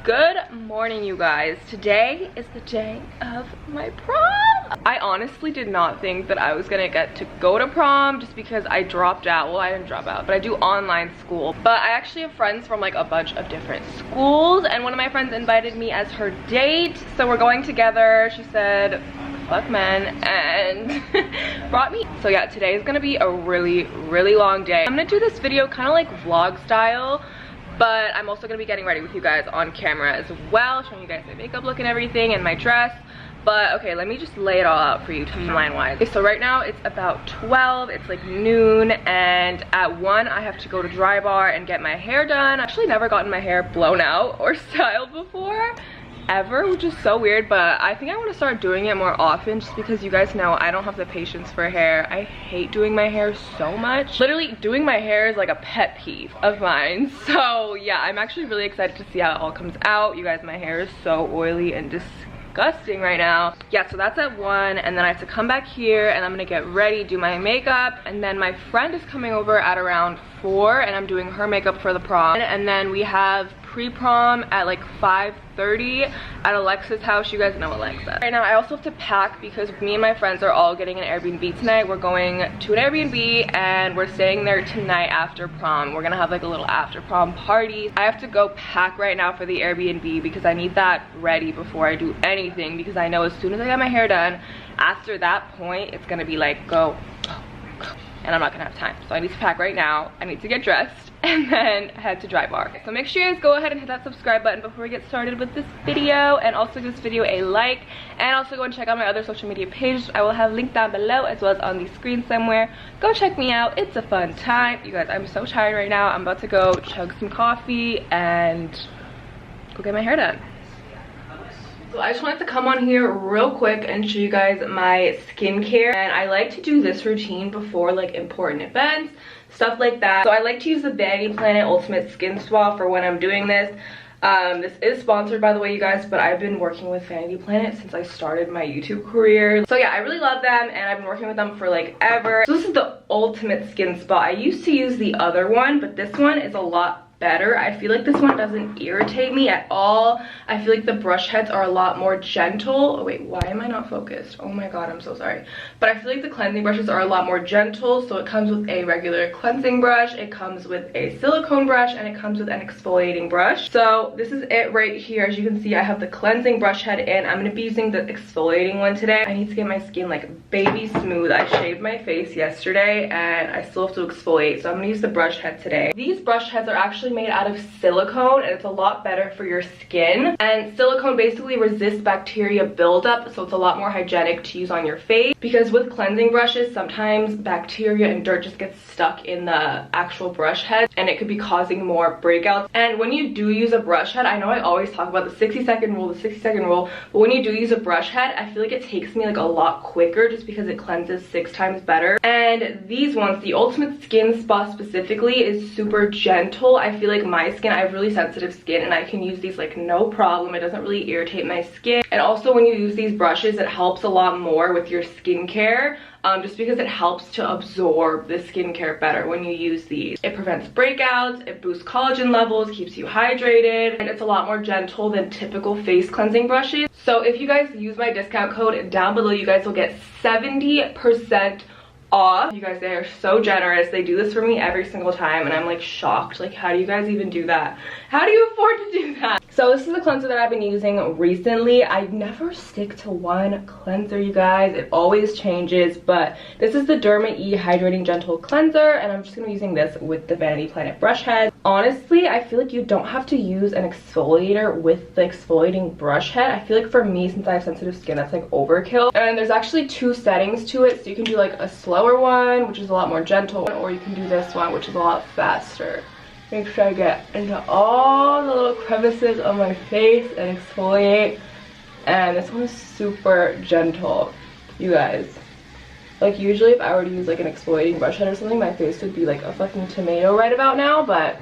Good morning, you guys. Today is the day of my prom. I honestly did not think that I was gonna get to go to prom just because I dropped out. Well, I didn't drop out, but I do online school. But I actually have friends from like a bunch of different schools, and one of my friends invited me as her date. So we're going together. She said, fuck men, and brought me. So yeah, today is gonna be a really long day. I'm gonna do this video kind of like vlog style, but I'm also gonna be getting ready with you guys on camera as well, showing you guys my makeup look and everything and my dress. But okay, let me just lay it all out for you timeline wise. Okay, so right now it's about 12, it's like noon, and at 1 I have to go to Dry Bar and get my hair done. I've actually never gotten my hair blown out or styled before ever, which is so weird, but I think I want to start doing it more often just because you guys know I don't have the patience for hair. I hate doing my hair so much. Literally doing my hair is like a pet peeve of mine. So yeah, I'm actually really excited to see how it all comes out. You guys, my hair is so oily and disgusting right now. Yeah, so that's at 1, and then I have to come back here and I'm gonna get ready, do my makeup, and then my friend is coming over at around 4 and I'm doing her makeup for the prom, and then we have pre-prom at like 5:30 at Alexa's house. You guys know Alexa. Right now I also have to pack because me and my friends are all getting an Airbnb tonight. We're going to an Airbnb and we're staying there tonight after prom. We're gonna have like a little after prom party. I have to go pack right now for the Airbnb because I need that ready before I do anything, because I know as soon as I get my hair done, after that point it's gonna be like go, and I'm not gonna have time. So I need to pack right now. I need to get dressed and then head to Dry Bar. So make sure you guys go ahead and hit that subscribe button before we get started with this video, and also give this video a like, and also go and check out my other social media pages. I will have linked down below as well as on the screen somewhere. Go check me out. It's a fun time. You guys, I'm so tired right now. I'm about to go chug some coffee and go get my hair done. So I just wanted to come on here real quick and show you guys my skincare, and I like to do this routine before like important events, stuff like that. So I like to use the Vanity Planet Ultimate Skin Spa for when I'm doing this. This is sponsored, by the way, you guys, but I've been working with Vanity Planet since I started my YouTube career. So yeah, I really love them and I've been working with them for like ever. So this is the Ultimate Skin Spa. I used to use the other one, but this one is a lot better. I feel like this one doesn't irritate me at all. I feel like the brush heads are a lot more gentle. Oh wait, why am I not focused? Oh my god, I'm so sorry. But I feel like the cleansing brushes are a lot more gentle. So it comes with a regular cleansing brush, it comes with a silicone brush, and it comes with an exfoliating brush. So this is it right here. As you can see, I have the cleansing brush head in. I'm going to be using the exfoliating one today. I need to get my skin like baby smooth. I shaved my face yesterday and I still have to exfoliate, so I'm going to use the brush head today. These brush heads are actually made out of silicone, and it's a lot better for your skin. And silicone basically resists bacteria buildup, so it's a lot more hygienic to use on your face, because with cleansing brushes sometimes bacteria and dirt just gets stuck in the actual brush head and it could be causing more breakouts. And when you do use a brush head, I know I always talk about the 60-second rule, but when you do use a brush head, I feel like it takes me like a lot quicker just because it cleanses 6 times better. And these ones, the Ultimate Skin Spa specifically, is super gentle. I feel like my skin, I have really sensitive skin and I can use these like no problem. It doesn't really irritate my skin. And also when you use these brushes, it helps a lot more with your skincare. Just because it helps to absorb the skincare better when you use these. It prevents breakouts, it boosts collagen levels, keeps you hydrated, and it's a lot more gentle than typical face cleansing brushes. So if you guys use my discount code down below, you guys will get 70% off. You guys, they are so generous. They do this for me every single time and I'm like shocked. Like, how do you guys even do that? How do you afford to do that? So this is the cleanser that I've been using recently. I never stick to one cleanser, you guys. It always changes, but this is the Derma Hydrating Gentle Cleanser, and I'm just gonna be using this with the Vanity Planet brush head. Honestly, I feel like you don't have to use an exfoliator with the exfoliating brush head. I feel like for me, since I have sensitive skin, that's like overkill. And there's actually 2 settings to it, so you can do like a slower one, which is a lot more gentle, or you can do this one, which is a lot faster. Make sure I get into all the little crevices of my face and exfoliate. And this one is super gentle, you guys. Like usually if I were to use like an exfoliating brush head or something, my face would be like a fucking tomato right about now, but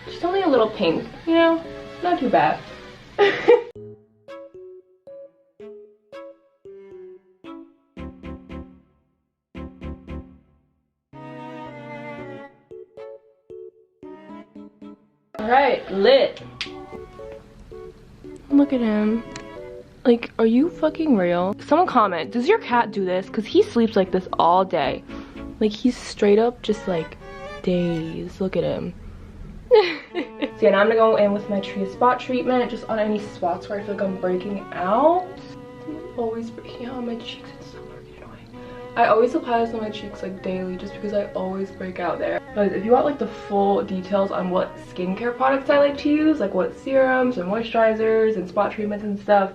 just only a little pink, you know? Not too bad. Alright, lit. look at him. Like, are you fucking real? Someone comment, does your cat do this? Because he sleeps like this all day. Like, he's straight up just like dazed. Look at him. So yeah, now I'm gonna go in with my Tree Spot treatment just on any spots where I feel like I'm breaking out. I'm always breaking out on my cheeks. It's so fucking annoying. I always apply this on my cheeks like daily just because I always break out there. But if you want like the full details on what skincare products I like to use, like what serums and moisturizers and spot treatments and stuff,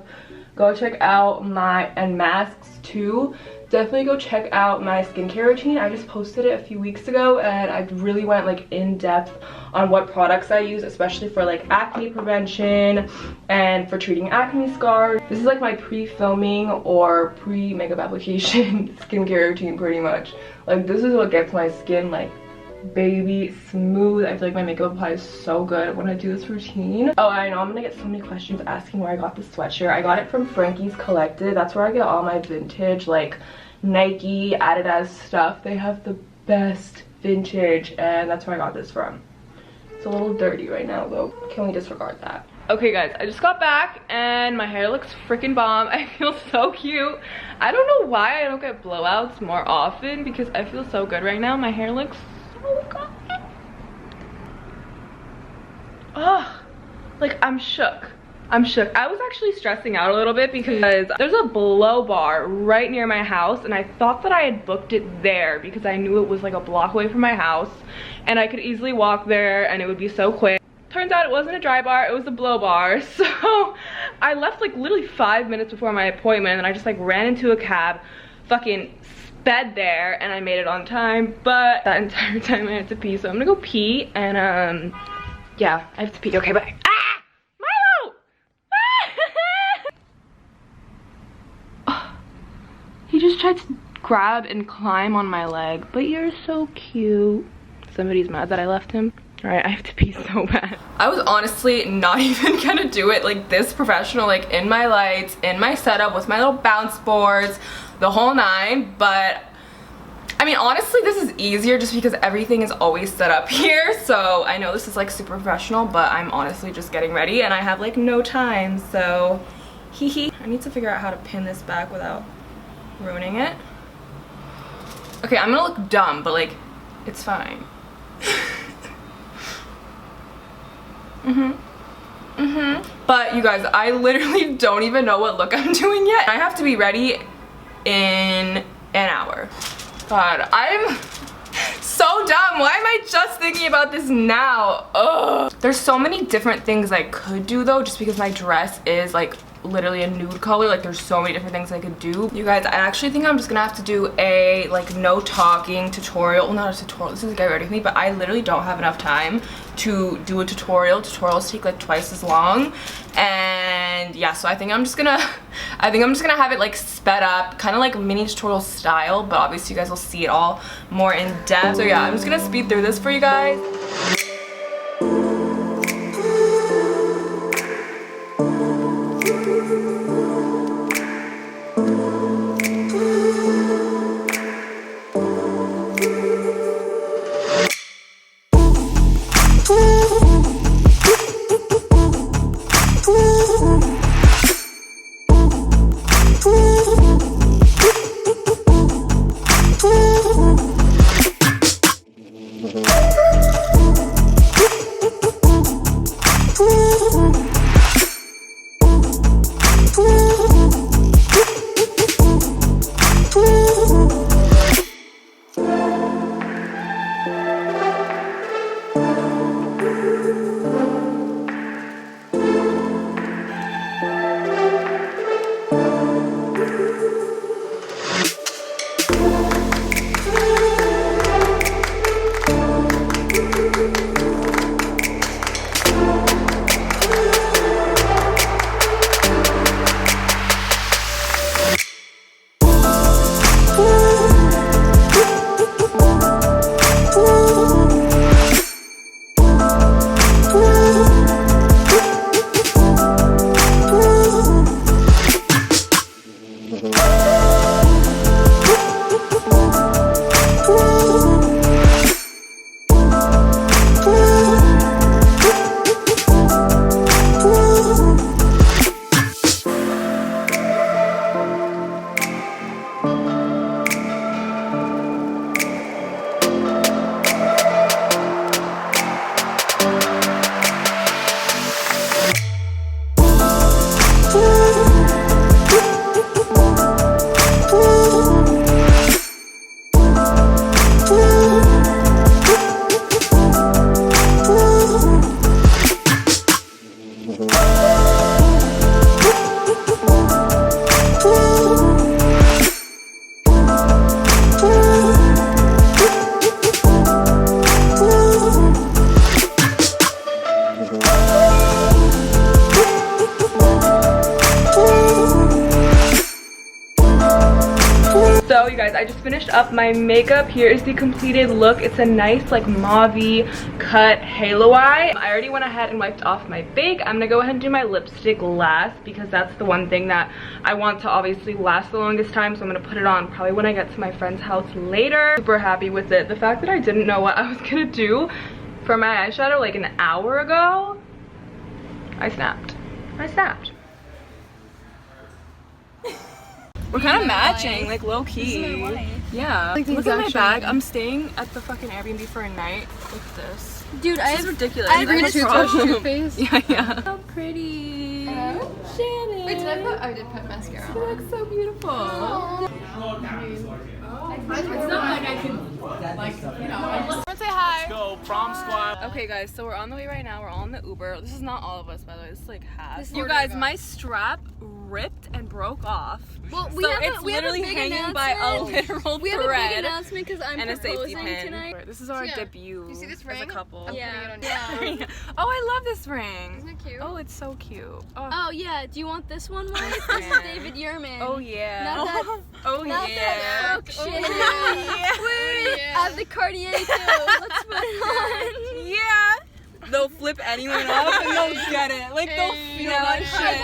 go check out my, and masks too. Definitely go check out my skincare routine. I just posted it a few weeks ago and I really went like in depth on what products I use, especially for like acne prevention and for treating acne scars. This is like my pre-filming or pre-makeup application skincare routine pretty much. Like this is what gets my skin like baby smooth. I feel like my makeup applies so good when I do this routine. Oh, I know I'm gonna get so many questions asking where I got this sweatshirt. I got it from Frankie's Collective. That's where I get all my vintage like Nike, Adidas stuff. They have the best vintage and that's where I got this from. It's a little dirty right now though. Can we disregard that? Okay guys, I just got back and my hair looks freaking bomb. I feel so cute. I don't know why I don't get blowouts more often because I feel so good right now. My hair looks so good. Oh, like I'm shook. I'm shook. I was actually stressing out a little bit because there's a blow bar right near my house and I thought that I had booked it there because I knew it was like a block away from my house and I could easily walk there and it would be so quick. Turns out it wasn't a dry bar, it was a blow bar. So I left like literally 5 minutes before my appointment and I just like ran into a cab, fucking sped there, and I made it on time. But that entire time I had to pee, so I'm gonna go pee and yeah, I have to pee. Okay, bye. Ah! Milo! Ah! Oh, he just tried to grab and climb on my leg, but you're so cute. Somebody's mad that I left him. Alright, I have to pee so bad. I was honestly not even gonna do it like this professional, like in my lights, in my setup with my little bounce boards, the whole nine, but I mean honestly this is easier just because everything is always set up here. So I know this is like super professional, but I'm honestly just getting ready and I have like no time, so hee hee. I need to figure out how to pin this back without ruining it. Okay, I'm gonna look dumb, but like it's fine. But you guys, I literally don't even know what look I'm doing yet. I have to be ready in an hour. God, I'm so dumb. Why am I just thinking about this now? Ugh. There's so many different things I could do though, just because my dress is like literally a nude color. Like there's so many different things I could do. You guys, I actually think I'm just gonna have to do a like no talking tutorial. Well, not a tutorial, this is a get ready with me, but I literally don't have enough time to do a tutorial. Tutorials take like twice as long. And yeah, so I think I'm just gonna have it like sped up, kind of like mini tutorial style, but obviously you guys will see it all more in depth. So yeah, I'm just gonna speed through this for you guys. go, you guys. I just finished up my makeup. Here is the completed look. It's a nice like mauve-y cut halo eye. I already went ahead and wiped off my bake. I'm gonna go ahead and do my lipstick last because that's the one thing that I want to obviously last the longest time. So I'm gonna put it on probably when I get to my friend's house later. Super happy with it. The fact that I didn't know what I was gonna do for my eyeshadow like an hour ago, I snapped. We're kind of matching, like low key. Yeah. Like, look at my bag. I'm staying at the fucking Airbnb for a night with this. Dude, this is ridiculous. I have a toothpaste. Yeah. So pretty. Shannon. Wait, I did put mascara on. You look so beautiful. Aww. It's not like I can, like, you know. I want to say hi. Go prom squad. Okay, guys, so we're on the way right now. We're all in the Uber. This is not all of us, by the way. This is like half. You You guys, my strap ripped and broke off. Well, So it's literally hanging by a literal We have a big thread announcement because I'm and a safety proposing pin. tonight. This is our Yeah. debut You see this as a ring? couple. Yeah. Oh, I love this ring. Isn't it cute? Oh, it's so cute. Oh, Oh yeah, do you want this one, Mike? This is Yeah. David Yerman. oh yeah. Not that, Oh not yeah. that folk shit. yeah. I have the Cartier too. Let's put it on. Yeah. They'll flip anyone off and they'll get it. Like they'll feel that shit.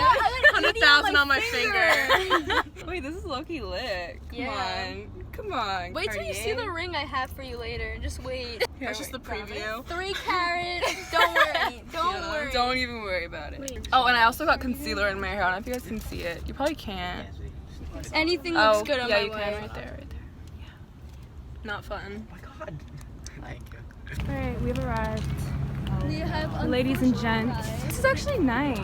100,000 on my finger. Wait, this is low-key lit. Come on. Wait till you see the ring I have for you later. Just wait. That's just the preview. 3 carat. Don't worry. Don't worry. Don't even worry about it. Oh, and I also got concealer in my hair. I don't know if you guys can see it. You probably can't. Anything looks good on yeah, my you way. can right there, Yeah. Not fun. Oh my god. Thank you. Alright, we've arrived. We have Ladies and gents. guys. This is actually nice.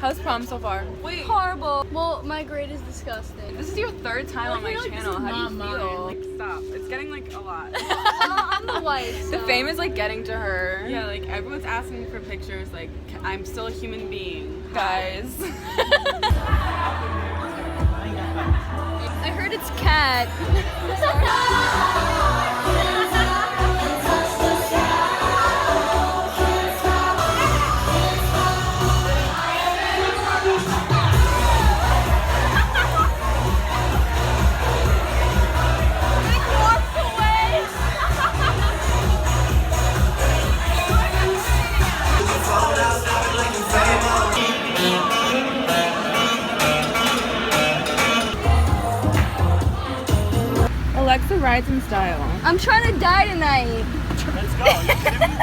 How's prom so far? Wait, Horrible. Well, my grade is disgusting. this is your third time on my channel. How do you feel? Like, stop. It's getting like a lot. I'm the wife. The fame is like getting to her. Yeah, like everyone's asking for pictures. Like, I'm still a human being. Guys. I heard it's cat. Alexa rides in style. I'm trying to die tonight. Let's go.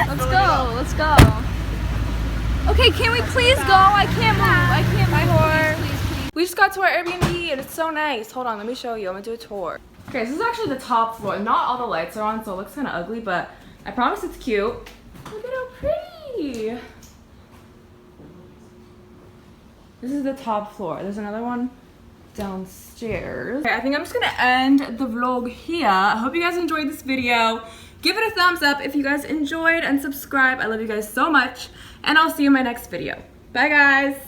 Let's go. Let's go. Okay, can we please go? I can't move. I can't move. Please. We just got to our Airbnb and it's so nice. Hold on, let me show you. I'm gonna do a tour. Okay, this is actually the top floor. Not all the lights are on, so it looks kind of ugly, but I promise it's cute. Look at how pretty. This is the top floor. There's another one downstairs. Okay, I think I'm just gonna end the vlog here. I hope you guys enjoyed this video. Give it a thumbs up if you guys enjoyed and subscribe. I love you guys so much, and I'll see you in my next video. Bye guys.